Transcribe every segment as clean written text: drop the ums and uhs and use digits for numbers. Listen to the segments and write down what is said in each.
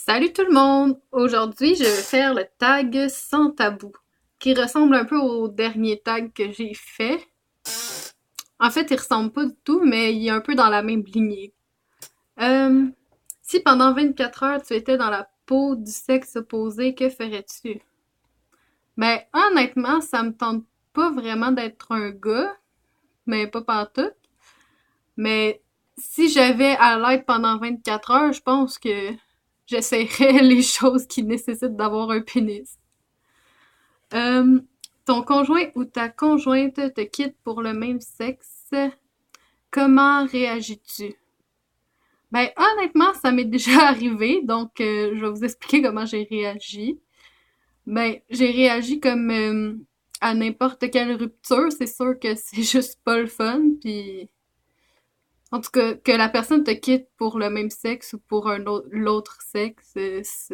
Salut tout le monde! Aujourd'hui, je vais faire le tag sans tabou, qui ressemble un peu au dernier tag que j'ai fait. En fait, il ressemble pas du tout, mais il est un peu dans la même lignée. Euh, Si pendant 24 heures tu étais dans la peau du sexe opposé, que ferais-tu? Ben, honnêtement, ça me tente pas vraiment d'être un gars, mais pas pantoute. Mais si j'avais à l'être pendant 24 heures, je pense que j'essaierais les choses qui nécessitent d'avoir un pénis. Euh, Ton conjoint ou ta conjointe te quitte pour le même sexe, comment réagis-tu? Ben, honnêtement, ça m'est déjà arrivé, donc je vais vous expliquer comment j'ai réagi. Ben, j'ai réagi comme à n'importe quelle rupture, c'est sûr que c'est juste pas le fun, puis en tout cas, que la personne te quitte pour le même sexe ou pour l'autre sexe,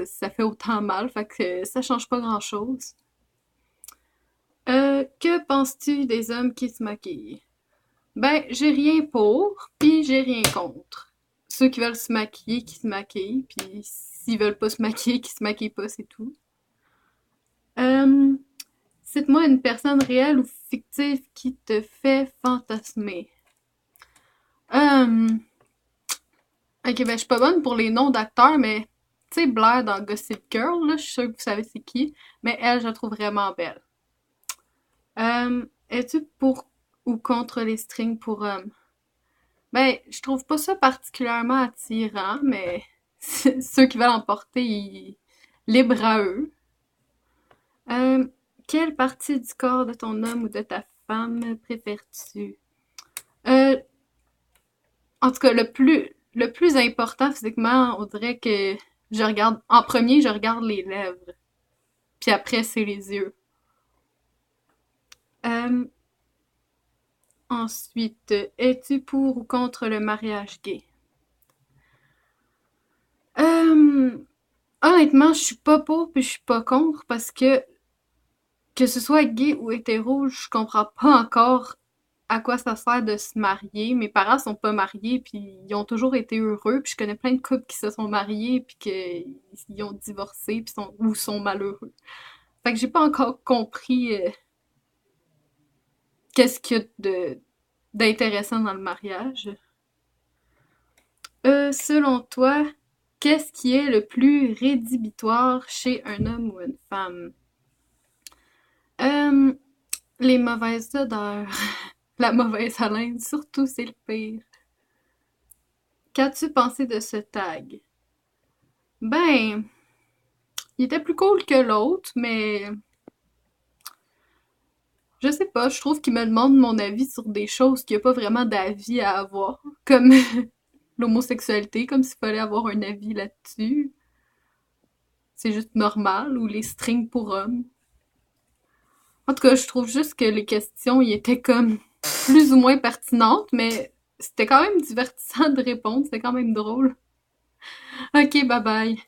ça fait autant mal, fait que ça change pas grand-chose. Que penses-tu des hommes qui se maquillent? Ben, j'ai rien pour, puis j'ai rien contre. Ceux qui veulent se maquiller, qui se maquillent, puis s'ils veulent pas se maquiller, qui se maquillent pas, c'est tout. Euh, Cite-moi une personne réelle ou fictive qui te fait fantasmer. Euh, ok, ben je suis pas bonne pour les noms d'acteurs, mais tu sais, Blair dans Gossip Girl, là, je suis sûre que vous savez c'est qui, mais elle, je la trouve vraiment belle. Es-tu pour ou contre les strings pour hommes? Ben, je trouve pas ça particulièrement attirant, mais ceux qui veulent en porter, libre à eux. Euh, Quelle partie du corps de ton homme ou de ta femme préfères-tu? Euh, En tout cas, le plus important physiquement, on dirait que en premier, je regarde les lèvres, puis après, c'est les yeux. Euh, Ensuite, es-tu pour ou contre le mariage gay? Euh, Honnêtement, je suis pas pour puis je suis pas contre parce que ce soit gay ou hétéro, je comprends pas encore à quoi ça sert de se marier. Mes parents sont pas mariés puis ils ont toujours été heureux puis je connais plein de couples qui se sont mariés puis qu'ils ont divorcé puis sont malheureux. Fait que j'ai pas encore compris qu'est-ce qu'il y a d'intéressant dans le mariage. Selon toi, qu'est-ce qui est le plus rédhibitoire chez un homme ou une femme? Euh, les mauvaises odeurs. La mauvaise haleine, surtout, c'est le pire. Qu'as-tu pensé de ce tag? Ben, il était plus cool que l'autre, mais je sais pas, je trouve qu'il me demande mon avis sur des choses qu'il n'y a pas vraiment d'avis à avoir, comme l'homosexualité, comme s'il fallait avoir un avis là-dessus. C'est juste normal, ou les strings pour hommes. En tout cas, je trouve juste que les questions y étaient comme plus ou moins pertinentes, mais c'était quand même divertissant de répondre, c'était quand même drôle. Ok, bye bye.